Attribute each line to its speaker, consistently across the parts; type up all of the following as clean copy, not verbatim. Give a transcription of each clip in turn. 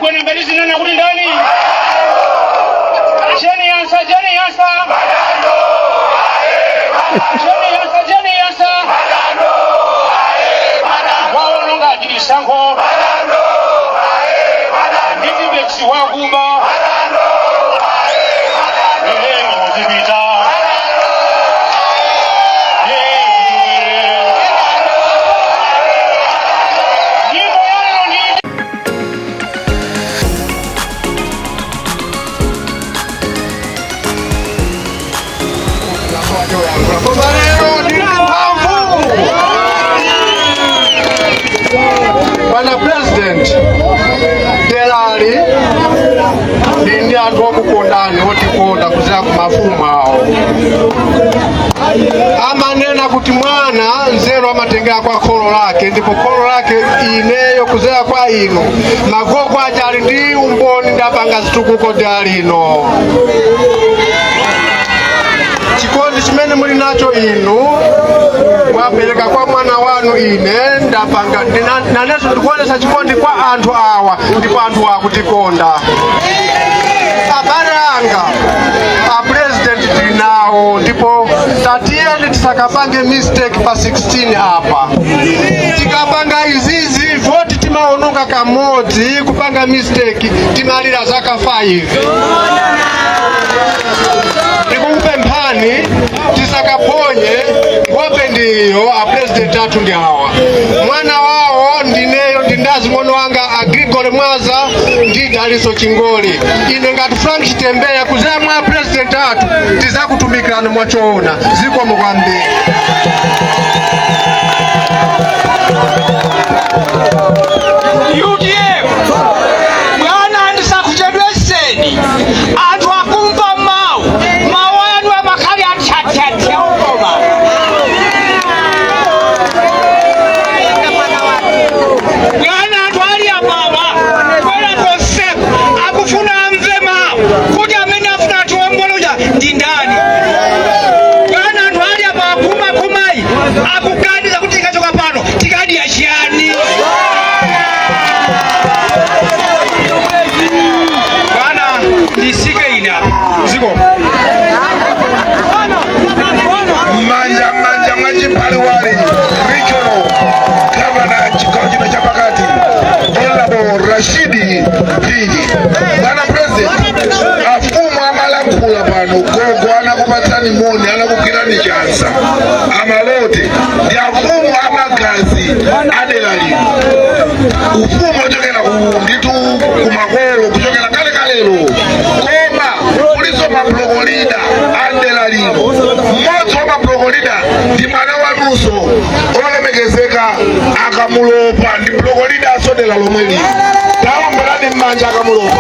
Speaker 1: kwena mbalizi nana kuli ndani jeni yansa waononga jilisango nditi beksi wakuba muzibita
Speaker 2: Bwana President Delali ndi anthu okukondani otikonda kuzira ku mafumu awo amanena kuti mwana nzeru amatengera kwa kholo lake ndipo kholo lake ineyo kuzira kwa ino magogo aja ali ndi umboni ndapanga zitukuko Delali chikondi chimene muli nacho inu mwapereka kwa mwana wanu ine ndapanga naneso ndikuonesa chikondi kwa anthu awa ndipo anthu akutikonda abale anga a president tinawo ndipo tatiyeni tisakapange mistake pa 16 apa tikapanga izizi voti timaononga kamodzi kupanga mistake timalira zaka 5 ndikukupemphani tisakaponye ngope ndiyo a president athu ndi awa mwana wawo ndineyo ndindazi mwana wanga Agrigole Mwaza ndi Daliso Chingoli ine ngati Frank Chitembeya kuzera mwa president athu tizakutumikirana mwachoona zikomo kwambiri.
Speaker 3: UDM mwana andisakuchedweseni anthu akumva mawu anu amakali achachacha ukoma mwana anthu ali apawa kwera konsepo akufuna amve mawu kuti amene afuna atiwomboloja ndi ndani. Mwana anthu ali apawa kumayi akukaniza kuti tikachoka pano tikadi yachiyani. Nisike ina ziko
Speaker 4: manja mwachipali wali Regional Governor chikao cha pakati Honorable Rashidi Pili. Bwana President afumu amalankhula pano gogo anakupatsani moni anakugirani chansa amalote ndi afumu amagazi Delali ufumu ochokera nditu kumakolo kuchokera kalelo koma kuliso mablogolida Delalino mmodzi wa mablogolida ndi mwana wanuso olemekezeka akamulopa ndi blogolida asodela lomwe lino taomberani mmanja akamulopa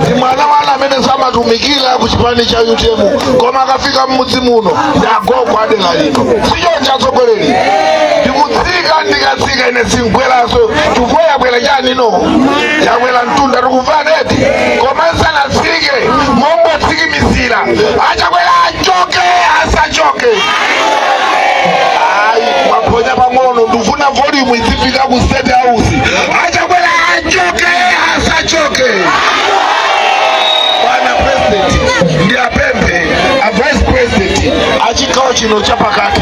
Speaker 4: ndi mwana wana amene samatumikira ku chipani cha UTM koma akafika mmudzi muno ndi agogo Delalino sichoncha atsogoleri ndikutsika ndikatsika ine singweraso chifukwa yabwera chanino yabwera mtunda tikufaneti koma sanatsike mombotsikimizira achakwera achoke asachoke ayi mwaponya pang'ono ndifuna volume izifika ku State House achakwera achoke asachoke. Bwana President ndi apempe a Vice President achikao chino chapakati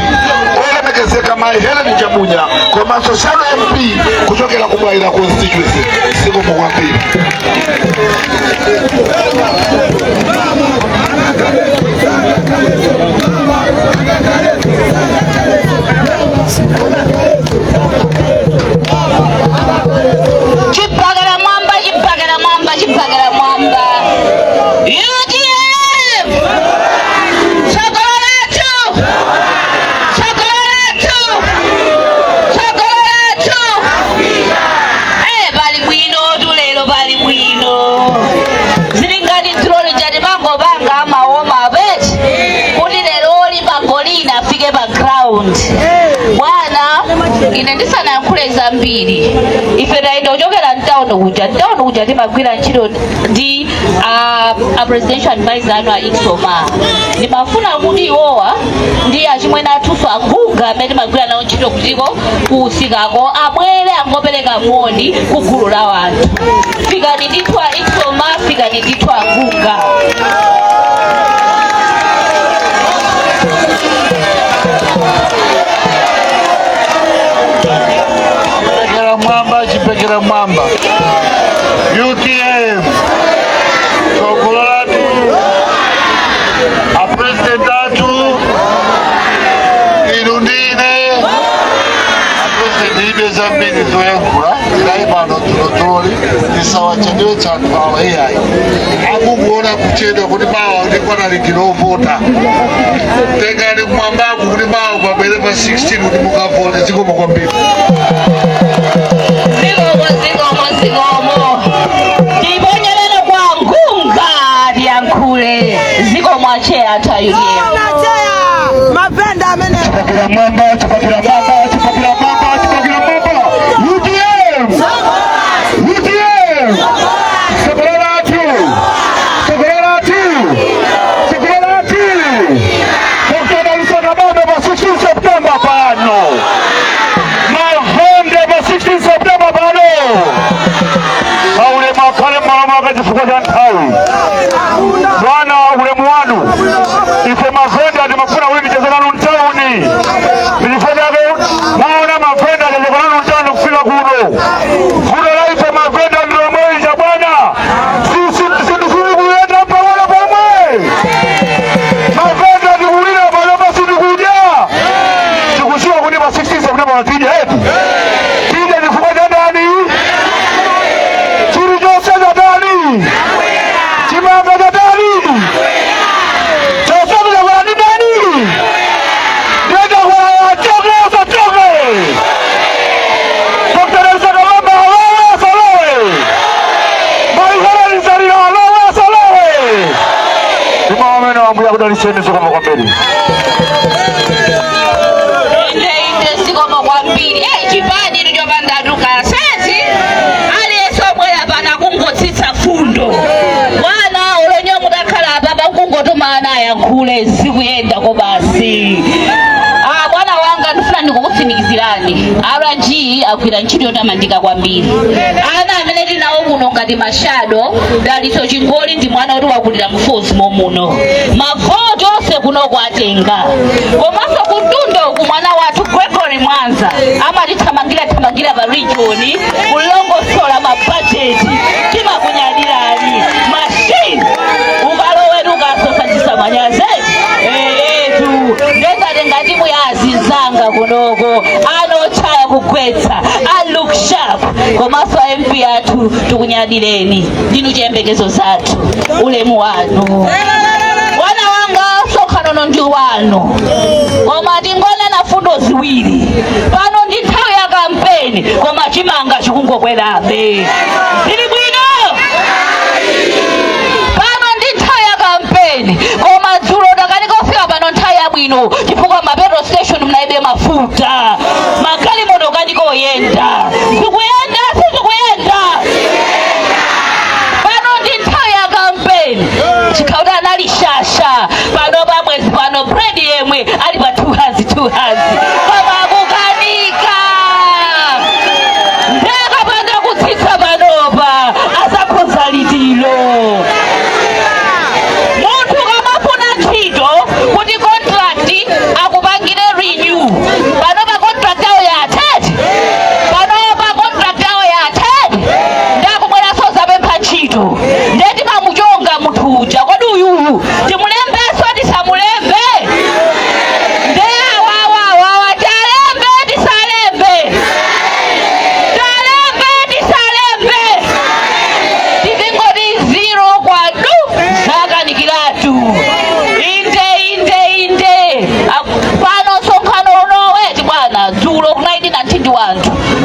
Speaker 4: olemekezeka mai Helen Jamunya komanso Shano MP kuchokera ku Bwaira constituency zikomo kwambiri.
Speaker 5: Chipagala mwamba UDM Chocolate bali bwino tulelo bali bwino zilingati troli jadi bango banga amaoma beti kuti lero oli bagolina afike background bwana ine ndisana yankhuleza mbiri ife taenda kuchokera mtauno kuja timagwira ntchito ndi a presidential advisor anu a Ixoma. Ndimafuna kuti iwowa ndi achimwene athunso aguga amene timagwira nawo ntchito kutiko kuusikako abwere angopereka moni ku gulu la wanthu. Fikani ndithu a Ixoma, fikani ndithu aguga.
Speaker 4: Chipekera mwamba UTM Sokolatu a president atu Irundine a president ibeza mbili zoyankula ilaimano tulotoli nisawa chendewe chanpawa AI abu kuona kuchedwa kuti bawa ndikuwa na likilovota tengani kumwambaku kuti bawa kwa belepa 16 kuti mukavote ziko mkwambili
Speaker 5: Zikomo ndibonyelele kwa ngunga lyankhule ziko mwache ata UTM
Speaker 6: mapenda amene
Speaker 4: chipakira mwamba UTM Sokolatu Dr. Nelson Abambe pa 16 September pano Mavende pa 16 September pano aule makale mama akachifuko cha nthawi bwana ulemu wanu ife Mavende atimafuna uli michezananu mtauni nilifanyake maona Mavende achezekananu mtauni kufika kuno la ife Mavende ndilo mweja bwana sisi ndifuni kuyenda pamoja pomwe Mavende atikuwina paloma sitikuja sikushiwa kunipa 16 September watija hetu tija nifuko cha ndani chiri chose cha ndani chimanga cha ndani chosote cha kwa ndani nenda kwa choke Dr. Nelson Abambe alowe salowe Maihara Nizarira alowe salowe Ima wamena wambu ya kudalisheni soko mwakwambeli
Speaker 5: inde zikomo kwambiri chipadi ndichopandatuka sezi aliyesomwera pana kungotsitsa fundo mwana ulonyo mudakhala apapa kungotuma ana ayankhule zikuyenda ko basi bwana wanga ndifuna ndikukutsimikizirani RG agwira ntchito yotamandika kwambiri ana amene tinawo kuno ngati Mashado Dalitso Chingoli ndi mwana oti wakulira mfozi momuno mavoti onse kuno kwatenga komanso kutundo ku mwana wathu Gregory Mwanza amatithamangira pa region kulongosola mabajeti timakunyadilani machine ukalowetu ukasosachisa manyazeti ndengati ngati muyazizanga kunoko anochaya kugwetsa look sharp komanso MP athu tikunyadileni ndinu chiyembekezo zathu ulemu wanu mwana wanga sokhanono ndi wanu koma tingone na fundo ziwiri pano ndi nthawi ya kampeni koma chimanga chikungokwerabe zili bwino pano ndi nthawi ya kampeni koma dzulo dakalikofika pano nthawi yabwino chifukwa mapetrol station mnaibe mafuta magalimoto kanikoyenda zikuyenda sizikuyenda pano ndi nthawi ya kampeni chikhauta anali shasha pano pamwezi pano bread yemwe ali pa 200 koma akukanika ndekapanda kutsitsa panopa azakhoza litiro munthu kamafuna ntchito kuti contract akupangire renew panopa contract yawo yatheti panopa contract yawo yatheti ndakubweranso zapempha ntchito ndeti mamuchonga munthu uja kodi uyuyu timulembeso tisamulembe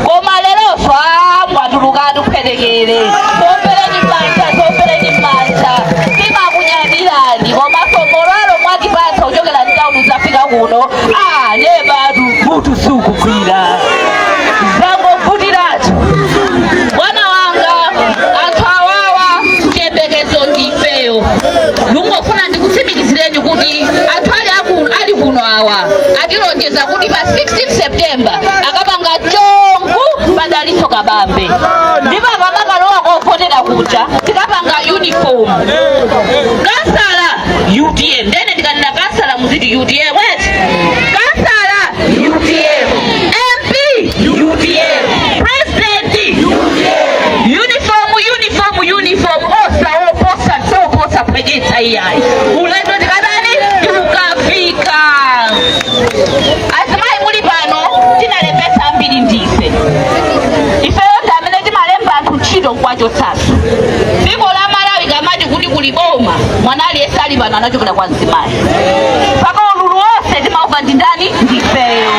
Speaker 5: koma lero swamwatulukatu kuphetekere zopereni manja timakunyadilani komanso molalo mwatipatsa kuchokera mtauni zafika kuno nebatu mutu sukugwira kabambe ndipo akamalowa kovotera kuja tikapanga uniform kansala UDM ndene ndikanena kansala muziti UDM wet kansala UDM MP UDM president uniform osa pwejeta iyai ulendo tikadani tukafika azimai muli pano tinalembesa mbili ndife ifeyo tamene timalemba anthu ntchito nkwacho tsatsu dziko la Malawi kamati kuti kuliboma mwana aliyese ali pano anachokera kwa mzimayi paka ululu wonse timauva ndi ndani ndifeyo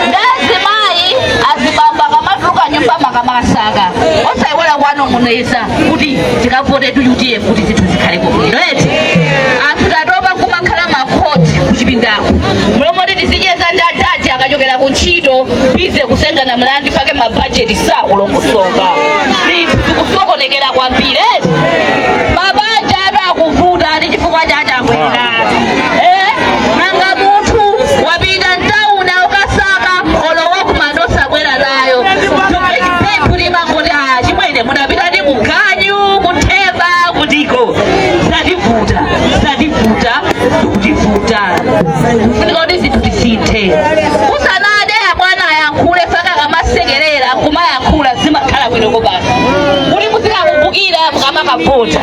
Speaker 5: ndazimayi azibamba kamatuluka nyumba makamasaka osaiwala kwano muneza kuti tikavote tuyutiye kuti zinthu zikhalepo bwino eti anthu tatopa kumakhala makhoti kuchipindako mulomoti tizidyeza ndadati akachokera kuntchito bize kusengana mlandu pake mabhajeti sakulongosoka zinthu zikusokonekera kwambiri eti mabanja atu akuvuta ati chifukwa chachakwera nanga munthu wapita mtauna ukasaka olowa kumandosa kwera nayo pepu limangoti chimwene munapita ndi muganyu kutheba kutiko zativuta tikutivuta funikoti zinthu tisinthe kusanade abwana ayankhule faka kamasekerera kumayankhula zimakhala bwinoko basi kuti muzikakumbukira mukamakavota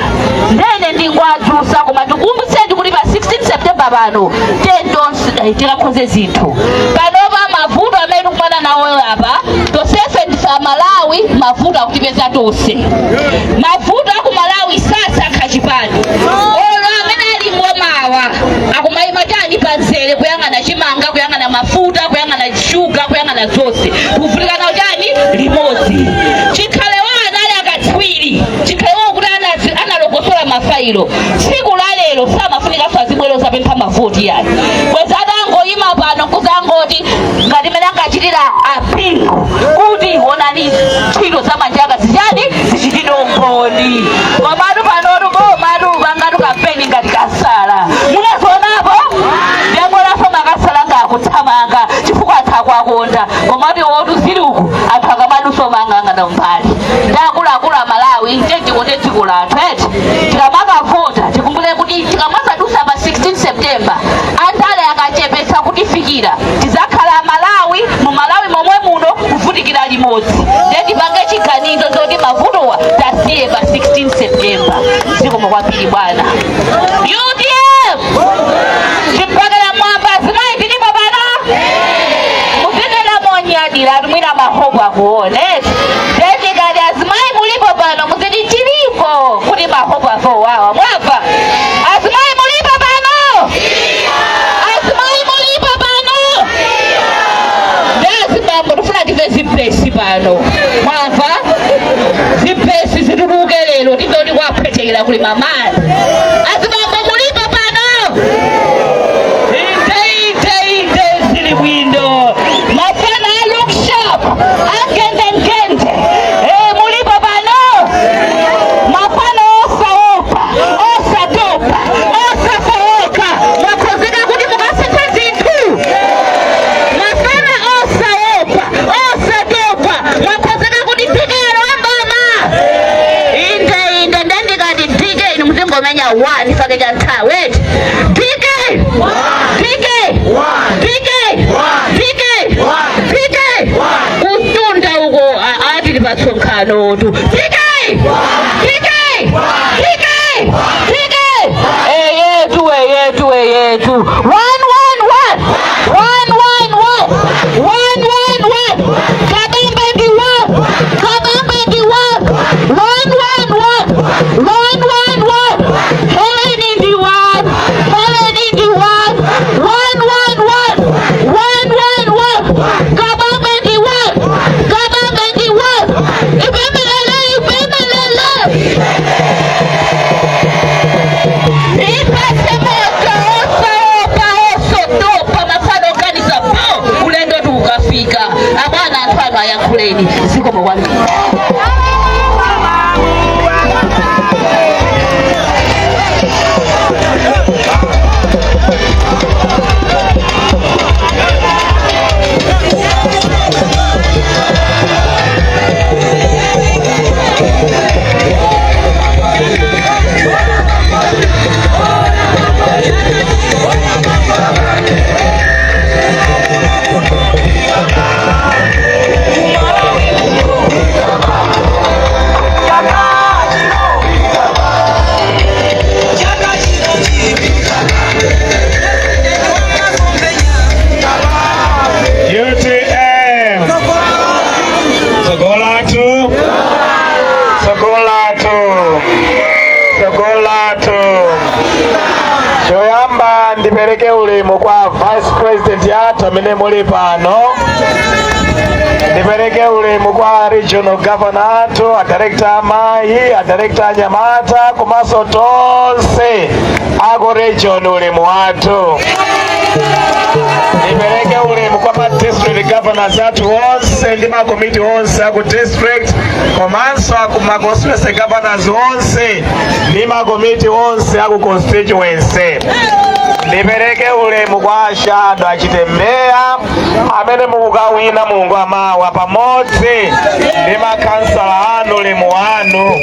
Speaker 5: ndene ndingwadzusa koma tikumbuseni kuti pa 16 September pano tikakhonze zinthu panopa mavuto amene tikumana nawo apa tosefe ndife Malawi mavuto akutipeza tonse mavuto aku Malawi sasa akhachipani olo amene ali ngomawa akumayima chani panzere kuyang'ana chimanga kuyang'ana mafuta kuyang'ana shuga kuyang'ana zonse kuvutika nawo chani limodzi chikhalewa anali akatswiri chikhalewa kuti analogosola mafailo tsiku la lero samafunika azibwero zapempha mavoti yani kweza atangoyima pano kuzangoti ngati mene angachitira apingu kuti onani ntchito zamanjaka zichani zichitire umboni komatu panotu bomatu pangatu kampeni ngati kasala munazionapo ndiyangolaso makasala ngakuthamanga chifukwa anthu akwakonda komatu wotu zili uku anthu akamaduso mang'ang'ana mbali ndakuluakulu a Malawi ndikonde dziko lathu eti tikamakavota tikumbukire kuti tikamasadusa pa 16 September andale akachepesa kutifikira tizakhala Malawi mu Malawi momwe muno kuvutikira limodzi ndipange chiganizo zoti mavutowa tasiye pa 16 September zikomo kwambiri bwana UDM chipakela mwamba zimayi tilipo pano muzikela monyadira tumwina mahobu akuone tetikati azimayi mulipo pano muziti tilipo kuti mahobu azowawa mwamva azimayi mulipo pano azimayi mulipo pano ndazibambo tufuna tive zipesi pano mwamva zipesi zituluke lero ndizoti kwapwetekera kuli mamali azibambo mulipo pano inde zili bwino mafana look sharp agende mulipo pano mafana osaopa osatopa osafoka mwakozeka kuti mukasintha zinthu mafana osaopa osatopa mwakozeka kuti tikelo ambama inde ndendikati dike inu muzingomenya 1 fake cha nthawi eti dike kutunda uko atili patsonkhano tu dike yetu 111 kabambe ndi 1 111 Helen ndi 1 kabambe ndi 1 ipemelele ipase moto osaopa osotopa mafano organiza po ulendo tuka
Speaker 4: Sogolato choyamba ndipereke ulemu kwa Vice President yathu amene muli pano. Ndipereke ulemu kwa Regional Governor athu, a Director amayi, a Director anyamata komanso tonse ako region ulemu wathu. Ndipereke ulemu kwa ma district governors athu onse ndi ma committee onse aku district komanso aku ma constituency governors onse ndi ma committee onse aku constituency. Ndipereke ulemu kwa ashado achitembeya amene mukukawina Mulungu amawa pamodzi ndi makansala anu ulemu wanu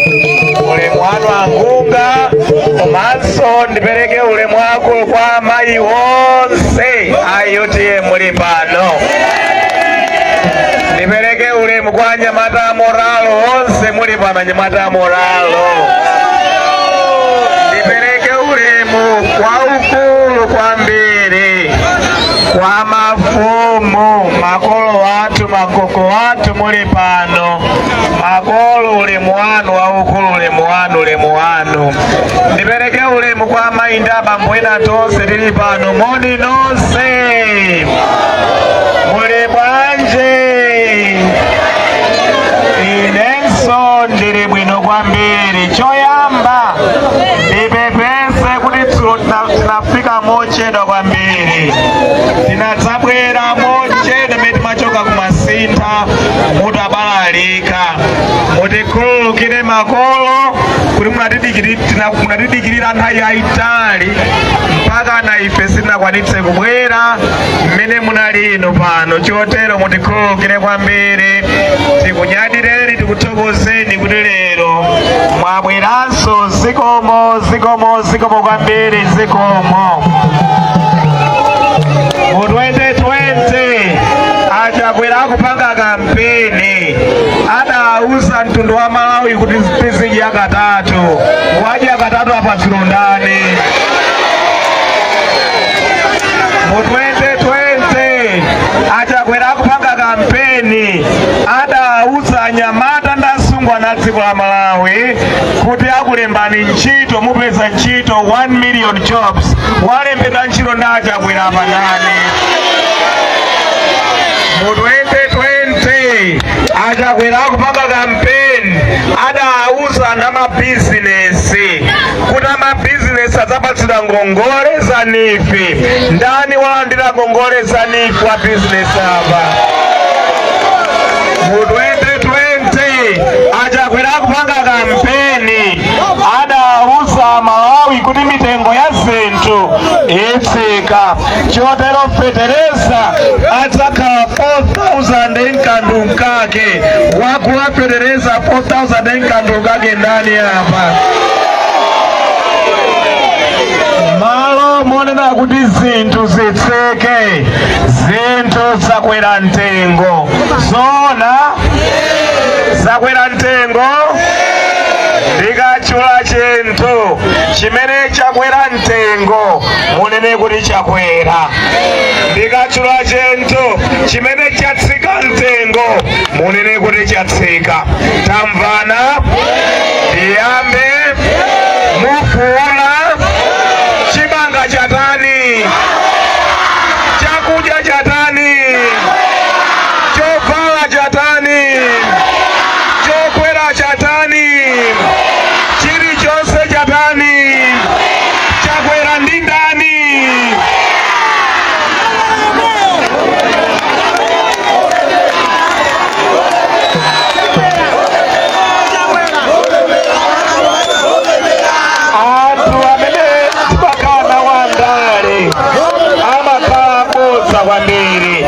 Speaker 4: angunga. Komanso ndipereke ulemu wako kwa amayi onse ayoti muli pano. Ndipereke ulemu kwa anyamata moralo onse muli pano, anyamata moralo. Ndipereke ulemu kwa ukulu kwambiri kwa mafumu makolo watu makoko watu muli pano. Makolo ulemu wanu waukulu ulemu wanu. Ndipereke ulemu kwa mainda bambo ena tonse lili pano moni nonse muli bwanje. Inenso ndili bwino kwambiri. Choyamba ndipepese kuti tsulo tinafika mochedwa kwambiri. Tinadzabwera mochedwa meti machoka kumasintha mutabalalika. Mutikhululukire makolo kuti munatidikirira nthawi yayitali mpaka na ife sitinakwanitse kubwera mmene munali ino pano. Chotero mutikhululukire kwambiri. Tikunyadireni, tikuthokozeni kuti lero mwabweranso. Zikomo kwambiri, zikomo. Mu 2020 achakwera akupanga kampeni adauza mtundu wa Malawi kuti tizidya katatu. Wadya katatu apa ndani. Mu 2020 achakwera akupanga kampeni adauza anyamata ndasungwa na dziko la Malawi kuti akulembani ntchito mupeza ntchito 1 million jobs. Walembedwa ntchito ndachakwera apa ndani. Mu 2020 achakwera akupanga kampeni adauza ndamabizinesi kuti amabizinesi adzapatsidwa ngongole za nifi. Ndani walandira ngongole za nifi wa bizinesi apa? Mu 2020 achakwera akupanga kampeni adauza Malawi kuti mitengo ya zinthu itsika. Chotero fetereza adzakhala 4,000 enkandu nkake. Wakula fetereza 4,000 enkandu nkake ndani apa. Malo monena kuti zinthu zitsike, zinthu zakwera mtengo. Zona zakwera mtengo. Ndikachula chinthu chimene chakwera mtengo munene kuti chakwera. Ndikachula chinthu chimene chatsika mtengo munene kuti chatsika. Tamvana? Tiyambe mufuula. Chibanga chatani? Chakudya chatani? Chovala chatani? Chokwera chatani? Chilichonse chatani? Chakwera ndi ndani? Anthu amene tipakana wandale amakhala bodza kwambiri.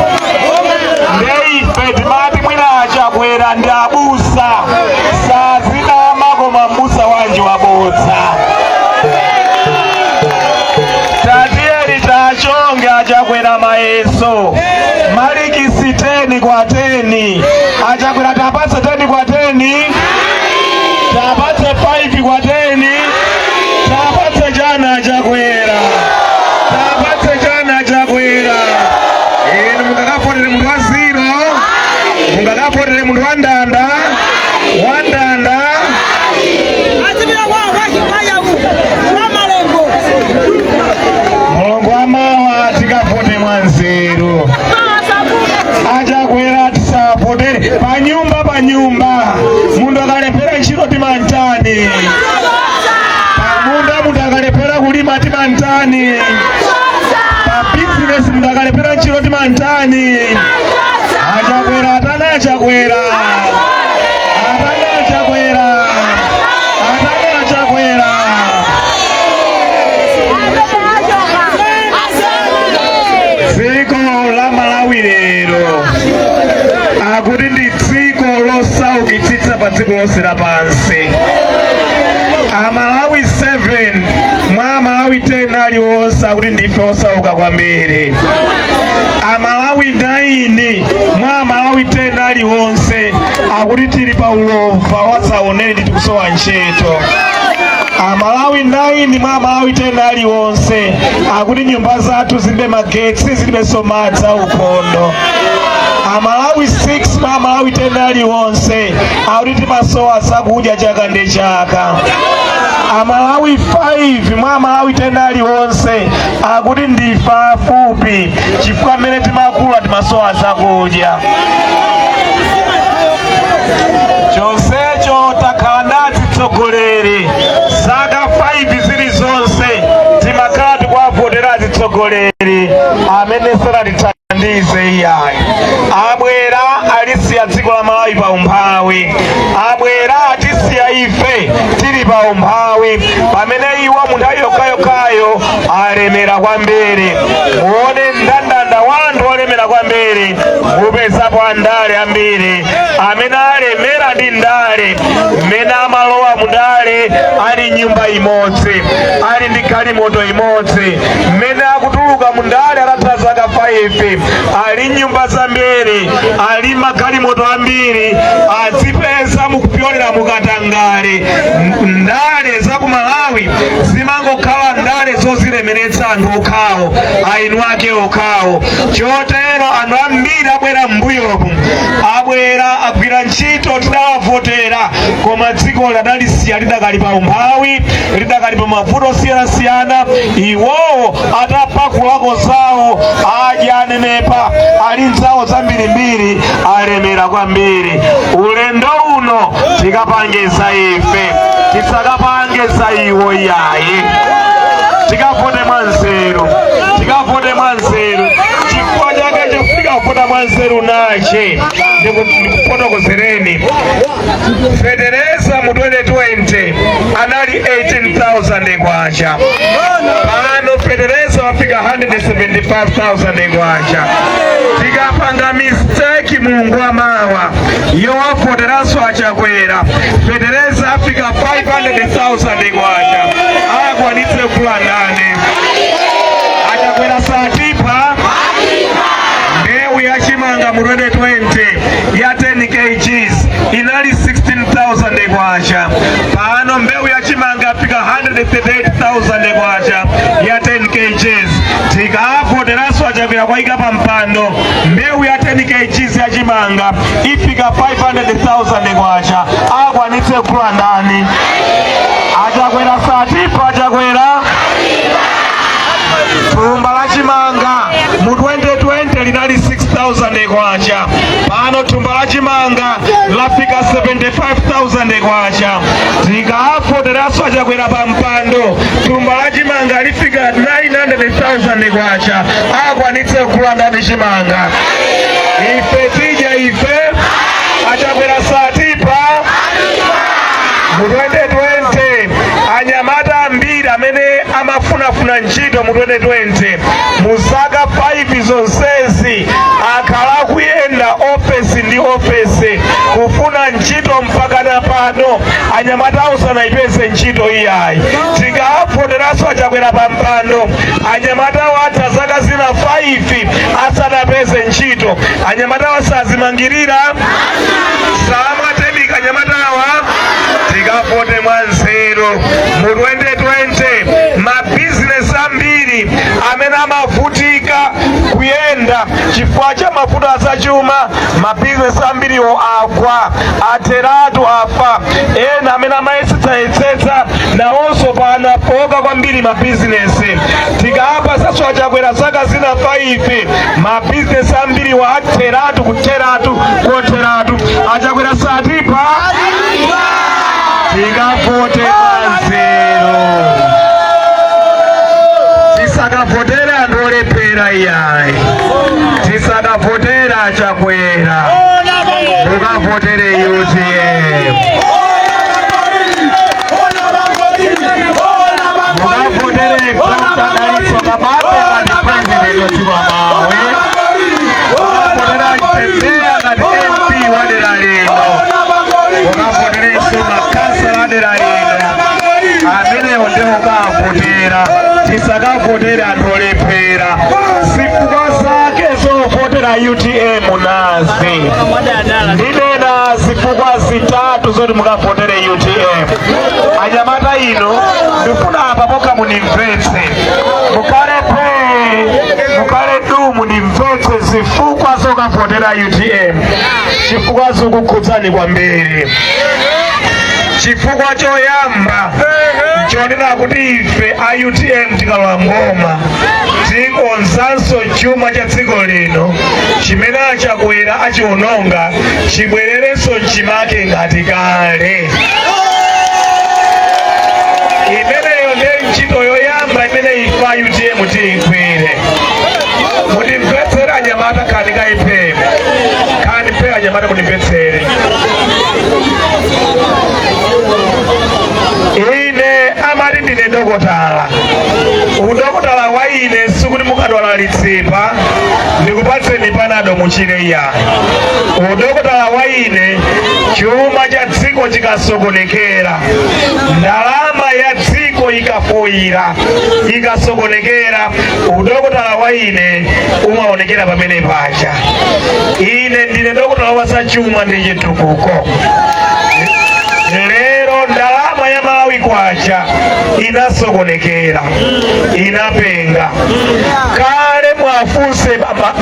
Speaker 4: Ndeife timati mwina achakwera ndi abusa.
Speaker 3: mantani achakwera atana achakwera atana achakwera atana achakwera dziko la Malawi lero akuti ndi dziko losaukitsitsa pa dziko lonse lapansi. Amalawi 7 mwa Malawi 10 aliwonse akuti ndife osauka kwambiri. Amalawi 9 mwa Malawi 10 aliwonse akuti tili pa ulova wasaoneni tikusowa ntchito. Amalawi 9 mwa Malawi 10 aliwonse akuti nyumba zathu zilibe magetsi zilibe somadzi ukhondo. Amalawi 6 mwa Malawi 10 aliwonse akuti timasowa zakudya chaka ndi chaka. Amalawi 5 mwa Malawi 10 aliwonse akuti ndife afupi chifukwa mmene timakula timasowa zakudya. Chonsecho takhala ndi atsogoleri zaka 5 zilizonse timakhala tikuwavotera atsogoleri amene sanatithandize iyayi. Abwera alisiya dziko la Malawi pa umphawi, abwera atisiya ife tili pa umphawi, pamene iwo munthawi yokhayo alemera kwambiri. Muone mndandanda wa anthu olemera kwambiri, mupezapo andale ambiri amene alemera ndi ndale, mmene amalowa mundale ali nyumba imodzi, ali ndi galimoto imodzi, mmene akutuluka mundale atatha zaka 5 ali nyumba zambiri, ali magalimoto ambiri, azipeza mukupyolera mukatangale. Ndale za ku Malawi zimangokhala ndale zozilemeretsa anthu okhawo, ainu ake okhawo. Chotero anthu ambiri abwera m'mbuyomu, abwera agwira ntchito tidawavotera, koma dziko lidalisiya lidakali pa umphawi, lidakali pa mavuto osiyanasiyana. Iwowo atapakulako zawo adya anenepa, ali nzawo zambirimbiri, alemera kwambiri. Ulendo uno tikapangeza ife, tisakapangeza iwo iyayi. Tikavote mwanzeru, tikavote mwanzeru. Chifukwa chake chofika kuvota mwanzeru nache ndikufotokozereni. Federeza mu 2020 anali 18,000 kwacha. Pano Federeza wafika 175,000 kwacha. Tikapanga mistake Mungu amawa yowafoteraso achakwera, Federeza afika 500,000 kwacha. Akwanitse kula ndani achakwera satipa. Mbewu ya chimanga mu 2020 ya 10 kgs inali 16,000 kwacha. Pano mbewu ya chimanga afika 138,000 kwacha ya 10 kgs. Tikavoteraso achakwera kwaika pa mpando, mbewu ya 10 kgs ya chimanga ifika 500,000 kwacha. Akwanitse kula ndani achakwera satipa, achakwera tumba la chimanga mu 2020 linali 6,000 kwacha. Pano tumba la chimanga lafika 75,000 kwacha. Tikavoteraso achakwera pa mpando, tumba la chimanga lifika 900,000 kwacha. Akwanitse kula ndani chimanga. Ife tija ife achakwera satipa mu 2020. Anyamata ambiri amene amafunafuna ntchito mu 2020 mu zaka 5 zonsezi akhala kuyenda ofesi ndi ofesi kufuna ntchito mpaka na pano anyamata sanayipeze ntchito iyayi. Tikavoteraso achakwera pa mpando, anyamata watha zaka zina 5 asanapeze ntchito. Anyamata wasazimangirira samatemika anyamatawa. Tikavote mwanzeru mu 2020. Mabizinesi ambiri amene amavutika kuyenda chifukwa cha mafuta azachuma, mabizinesi ambiriwo agwa, atheratu afa. Ena amene amayesetsa nawonso panapoka kwambiri mabizinesi. Tikapa saso achakwera zaka zina 5 mabizinesi ambiriwo atheratu kutheratu kotheratu. Achakwera satipa. Tikavote mwanzeru, tisakavotera anthu olepera iyayi.
Speaker 6: mukafotere UTM. Anyamata ino ndifuna apa poka munimvetse mukale du munimvetse zifukwa zokafotera UTM chifukwa zokukhudzani kwambiri. Chifukwa choyamba chonena kuti ife a UTM tikalowa mboma tikonzanso chuma cha dziko lino chimene achakwera achiononga chibwererenso mchimake ngati kale. Imeneyo ndiye ntchito yoyamba imene ife a UTM tiyigwire. Munimvetsere anyamata kani kaiphe anyamata munimvetsere. Ine amati ndine dokotala. Udokotala wa ine sikuti mukadwala litsipa ndikupatseni panado muchire iya. Udokotala wa ine chuma cha dziko chikasokonekera, ndalama ya dziko ikafoira ikasokonekera, udokotala wa ine umaonekera pamene pacha. Ine ndine dokotala wa sachuma ndi chitukuko. Lero ndalama ya Malawi kwacha inasokonekera, inapenga. Kale mwafunse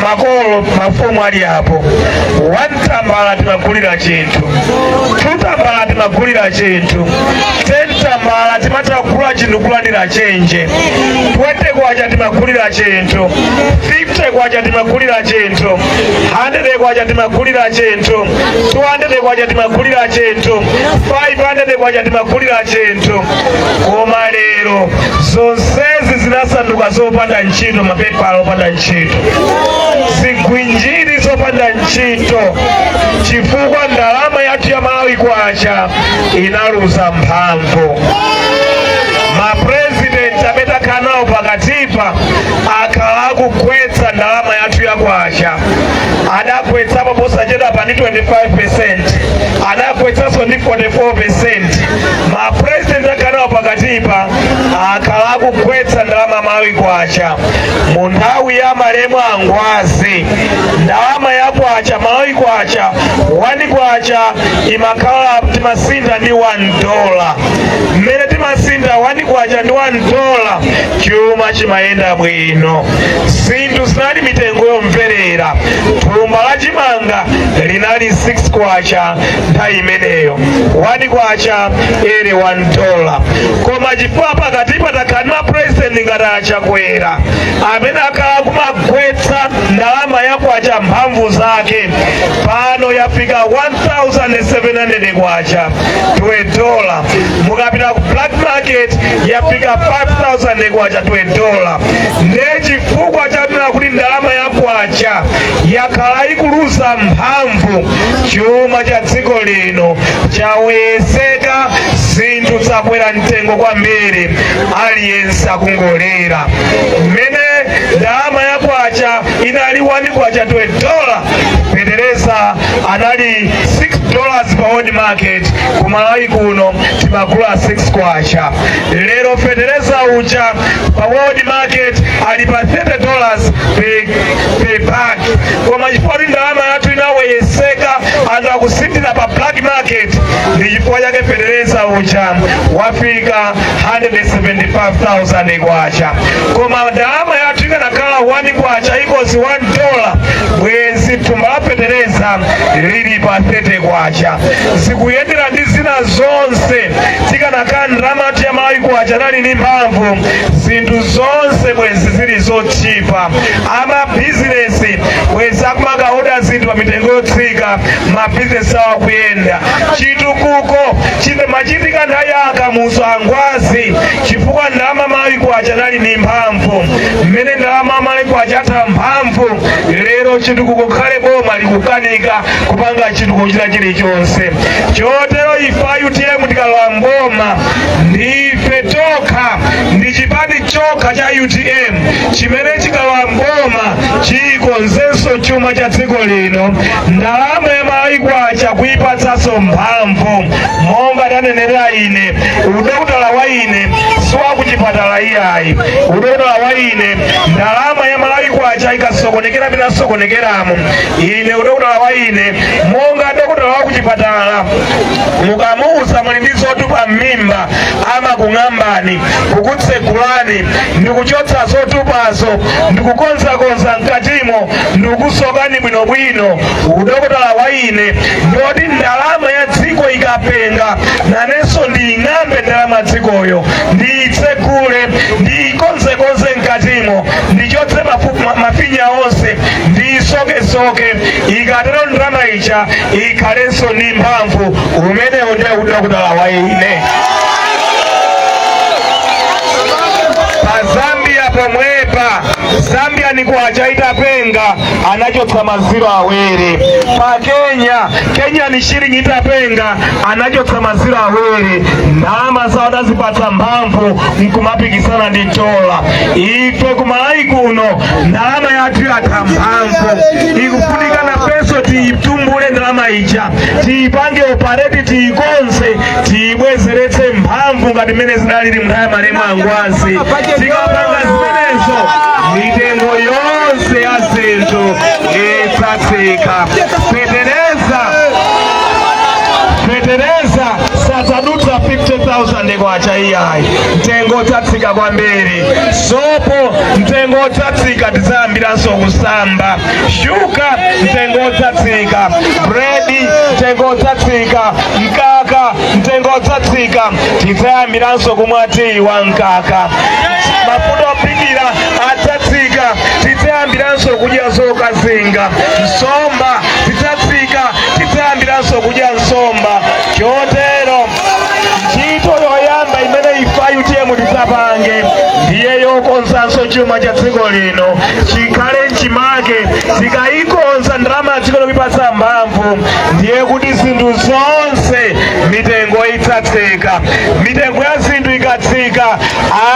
Speaker 6: makolo mafumu ali apo, wantambala timagulira chinthu, tutambala timagulira chinthu, tentambala timatagula chinthu kulandira chenje, 20 kwacha timagulira chinthu, 50 kwacha timagulira chinthu, 100 kwacha timagulira chinthu, 200 kwacha timagulira chinthu, 500 kwacha timagulira chinthu. Koma lero zonsezi zinasanduka zopanda ntchito, mapepala opanda ntchito, zigwinjiri zopanda ntchito, chifukwa ndalama yathu ya Malawi kwacha inaluza mphamvu. Mapresident ametakhala nawo pakatipa akhala akugwetsa ndalama yathu ya kwacha. Adagwetsapo posachedwa pa 25%, adagwetsanso ndi 44%. Mapresident akhala nawo pakatipa akhala akugwetsa ndalama Malawi kwacha. Mu nthawi ya malemu angwazi ndalama ya kwacha Malawi kwacha 1 kwacha imakhala timasinda ndi $1. Mmene timasinda 1 kwacha ndi $1 chuma chimayenda bwino. Zinthu zinali mitengo yomverera. Thumba la chimanga linali 6 kwacha nthawi imeneyo, 1 kwacha ili $1. Koma chifukwa pakatipa takhala president ngati achakwera amene akhala kumagwetsa ndalama ya kwacha mphamvu zake, pano yafika 1,700 kwacha $1. Mukapita ku black market yafika 5,000 kwacha $1. Ndiye chifukwa chanena kuti ndalama ya kwacha yakhala ikuluza mphamvu, chuma cha dziko lino chaweyeseka, zinthu zakwera mtengo kwambiri, aliyense akungolera. Mmene ndalama ya kwacha inali 1 kwacha $1, fetereza anali $6 pa world market. Ku Malawi kuno timagula 6 kwacha. Lero fetereza ucha pa world market ali pa $30 per bag. Koma chifukwa ndalama yathu inaweyeseka anthu akusindira pa black market, ndi chifukwa chake fetereza ucha wafika 175,000 kwacha. Koma ndalama yathu ikanakhala 1 kwacha ikozi $1, bwezi thumba la fetereza lili pa 30 kwacha. Zikuyendera ndi zina zonse, tikanakhala ndalama yathu ya Malawi kwacha nali ndi mphamvu, zinthu zonse bwezi zili zochipa. Amabizinesi bwezi akumanga oda zinthu pa mitengo yotsika, mabizinesi awo akuyenda. Chitukuko chimachitika nthawi ya akamuso angwazi, chifukwa ndalama Malawi kwacha nali ndi mphamvu. Mmene ndalama Malawi kwacha atha mphamvu, lero chitukuko khale boma likukanika kupanga chitukuko china chilichonse. Chotero ife a UTM tikalowa mboma ndife tokha, ndi chipani chokha cha UTM chimene chikalowa mboma chikonzenso chuma cha dziko lino, ndalama ya Malawi kwacha kuipatsanso mphamvu. Monga tanenera ine, udokotala wa ine siwa kuchipatala iyayi, udokotala wa ine ndalama ya Malawi ikwacha ikasokonekera bila sokonekeramo ine udokotala wa ine monga dokotala wa kuchipatala mukamuuza muli ndi zotupa m'mimba ama kung'ambani kukutsekulani ndikuchotsa zotupazo ndikukonzakonza mkatimo ndikusokani bwinobwino udokotala wa ine ndoti ndalama ya dziko ikapenga nanenso nding'ambe ndalama dzikoyo ndiyitsekule ndiyikonzekonze mkatimo ndichotse mafinya onse ndiyisokesoke ikatero ndalama ija ikhalenso ndi mphamvu umenewo ndiye udokotala wa ine. Zambia pomwepa Zambia ni kwacha itapenga anachotsa maziro awere. Pa Kenya ni shilingi itapenga anachotsa maziro awere. Ndalama zawo tazipatsa mphamvu nkumapikisana ndi dola. Ife kumalawi kuno ndalama yathu yatha mphamvu ikufunika na peso tiyitumbule ndalama ija tiyipange operate tiyikonze tiyibwezeretse mphamvu ngati mmene zinalili mnthawi malemu angwazi. Tikapanga zimenezo mitengo yonse ya zinthu itsatsika. Fetereza satadutsa 50,000 kwacha iyayi mtengo utsatsika kwambiri. Sopo mtengo utsatsika tizayambiranso kusamba. Shuka mtengo utsatsika. Bredi mtengo utsatsika. Mkaka mtengo utsatsika tizayambiranso kumwa tii wa mkaka. Mafuta opikira atsatsika tizayambiranso kudya zokazinga. Nsomba titsatsika tizayambiranso kudya nsomba. Chotero ntchito yoyamba imene ife UTM tisapange ndiye yokonzanso chuma cha dziko lino chikhale mchimake. Tikayikonza ndalama ya dziko lokupatsa mphamvu ndiye kuti zinthu zonse mitengo itsatsika. Mitengo ya zinthu ikatsika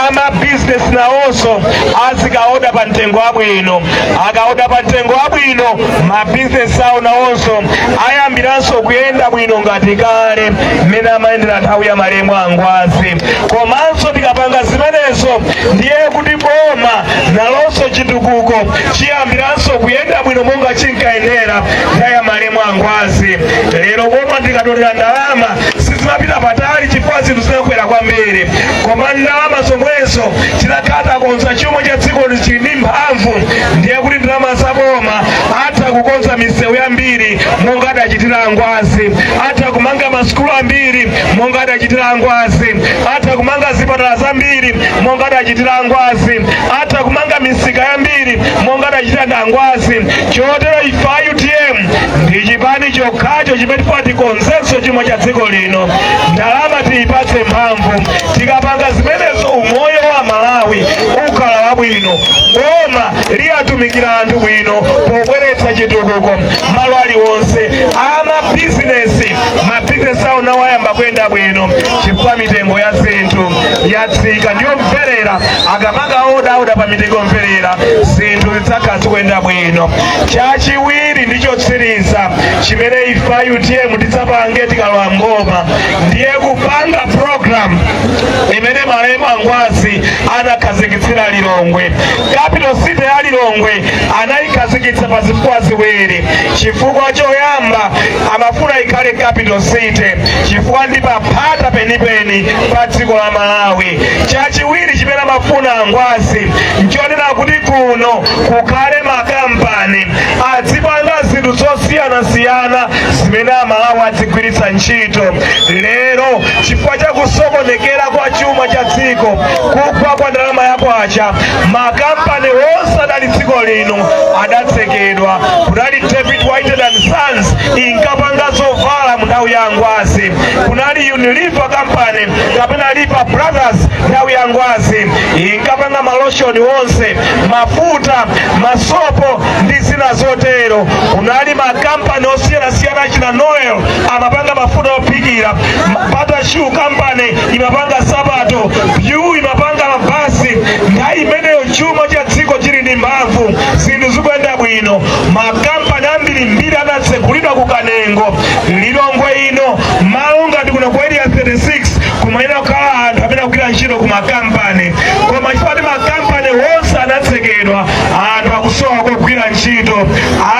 Speaker 6: ama business nawonso azikaoda pa mtengo wabwino. Akaoda pa mtengo wabwino ma business awo nawonso ayambiranso kuyenda bwino ngati kale mmene amayendera nthawi ya malemu angwazi. Komanso tikapanga zimenezo ndiye kuti boma nalonso chitukuko chiyambiranso kuyenda bwino monga chinkayendera nthawi ya malemu angwazi. Lero boma tikatolera ndalama sizimapita patali chifukwa zinthu zinakwera kwambiri, koma ndalama zomwezo tidakhala konza chuma cha dziko chili ndi mphamvu ndiye kuti ndalama za boma atha kukonza misewu yambiri monga adachitira angwazi, atha kumanga masukulu ambiri monga adachitira angwazi, atha kumanga zipatala zambiri monga adachitira angwazi, atha kumanga misika yambiri monga adachitira angwazi. Chotero ife UTM ndi chipani chokhacho chimene tikonzenso chuma cha dziko lino. Ndalama tiyipatse mphamvu. Tikapanga zimenezo umoyo wa Malawi ukhala wabwino. Boma liyatumikira anthu bwino pobweretsa chitukuko malo aliwonse. Ama business awo nawo ayamba kuyenda bwino chifukwa mitengo ya zinthu yatsika. Ndiyo mverera akamanga oda pa mitengo mverera zinthu zidzakhala zikuyenda bwino. Chachiwiri ndichotsiriza chimene ife UTM tidzapange tikalowa mboma ndiye kupanga program imene malemu angwazi anakhazikitsira Lilongwe. Capital City ya Lilongwe anayikhazikitsa pa zifukwa ziwiri. Chifukwa choyamba amafuna ikhale capital city chifukwa ndi paphata penipeni pa dziko la Malawi. Chachiwiri chimene amafuna angwazi nchonena kuti kuno kukhale makampani adzipanga zinthu zosiyanasiyana zimene Amalawi adzigwiritsa ntchito. Lero chifukwa cha kusokonekera kwa chuma cha dziko kugwa kwa ndalama ya kwacha makampani wonse adali dziko lino adatsekedwa. Kunali David White and Sons inkapanga zovala mnthawi ya angwazi. Kunali Unilever Company kapena Lipa Brothers nthawi ya angwazi inkapanga maloshoni wonse, mafuta, masopo ndi zina zotero. Kunali makampani osiyanasiyana china Noel amapanga mafuta opikira, Bata Shoe Company imapanga sabato, View imapanga mabasi. Nthawi imeneyo chuma cha dziko chili ndi mphamvu zinthu zikuyenda bwino. Makampani ambiri adatsekulidwa ku Kanengo. Lilongwe ino malo ngati kuno ku area 36 kumayenera kukhala anthu amene akugwira ntchito ku makampani, koma chifukwa makampani wonse anatsekedwa anthu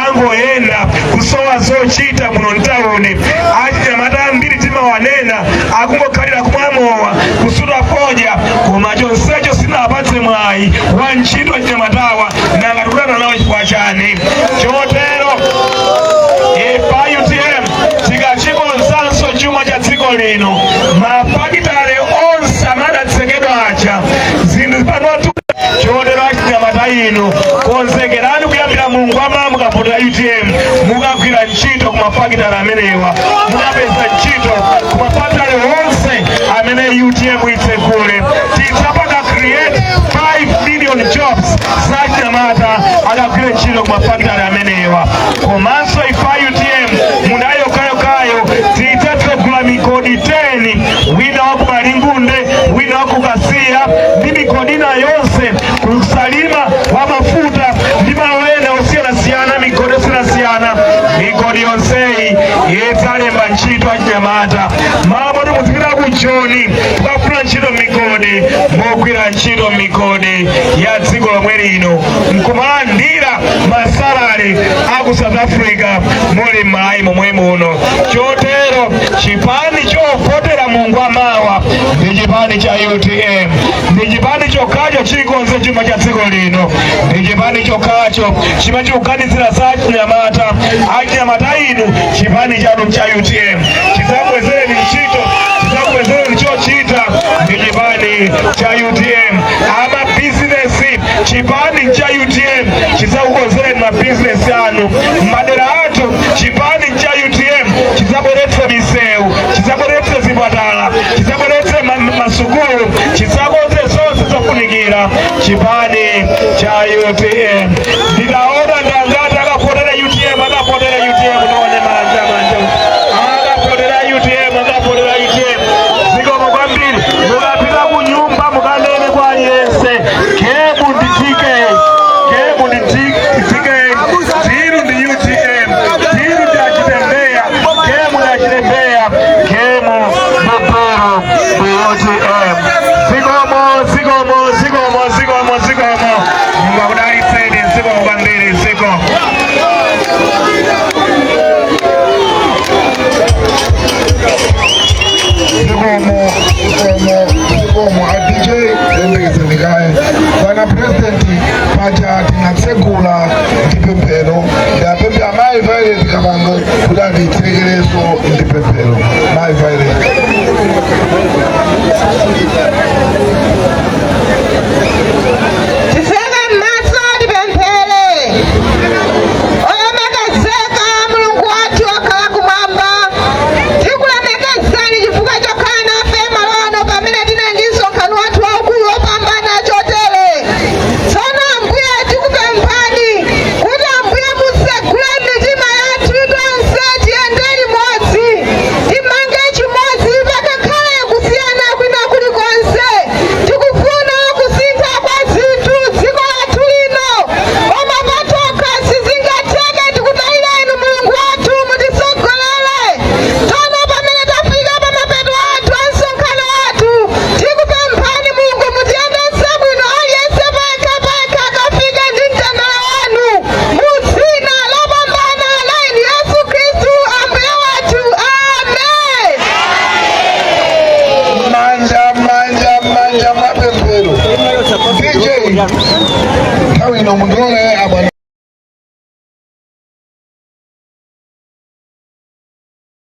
Speaker 6: angoenda kusowa zochita muno mtawuni achinyamata ambiri timawanena akungokhalira kumwamowa kusuta fodya koma chonsecho sinapatse mwayi wa ntchito achinyamatawa nanga tikudana nawo chifukwa chani. Chotero pa UTM tikachikonzanso chuma cha dziko lino mafakitale onse amadatsekedwa aja zinthu panotu. Chotero achinyamata inu konzekerani kuyambira Mulungu amama mukapotera UTM mukagwira ntchito kumafakitale amenewa mukapeza ntchito kumafakitale onse amene UTM itsekule tidzapaka create 5 million jobs za achinyamata akagwira ntchito kumafakitale amenewa. Komanso ifa UTM munayokayokayo tidzatsekula migodi 10 wina waku Malingunde wina waku Kasiya ndi migodi ina yonse kusalima wa mafuta ndi malowena osiyanasiyana migodi osiyanasiyana migodi yonseyi yedzalemba ntchito achinyamata mabodi muzipita ku Joni mukafuna ntchito migodi mogwira ntchito migodi ya dziko lomwe lino mkumalandira masalale aku South Africa muli m'malawi momwe muno. Chotero chipani chovotera Mulungu amawa ndi chipani cha UTM, ndi chipani chokhacho chilikonse chuma cha dziko lino, ndi chipani chokhacho chimachikuganizira za achinyamata. Achinyamata inu chipani chanu cha UTM chidzabwezereni ntchito, chidzabwezereni chochita ndi chipani cha UTM. Ama bizinesi chipani cha UTM chidzakukonzereni mabizinesi anu madera athu. Chipani cha UTM chidzabweretsa misewu, chidzabweretsa zipatala, chidzabweretsa masukulu, chidzakonze zonse zofunikira. Chipani cha UTM ndinaona ndangati akapotera UTM, akapotera UTM nione manja akapotera UTM, akapotera UTM. Zikomo kwambiri mukapita ku nyumba mukanene kwa aliyense kebu nditike, kebu nditike tiru ndi UTM, tiru ndi achitembea, kemu ndi achitembea, kemu mapero ndi UTM. Zikomo, zikomo, zikomo, zikomo, zikomo. Mungu akudalitseni, zikomo kwambiri, zikomo.
Speaker 4: Zikomo ADJ lembekezelekaye bwana president paja tinatsegula ndipemphero ndapempha amayi Violet Kabango kuti atitsekereso ndipemphero. Mayi Violet. DJ, how you know,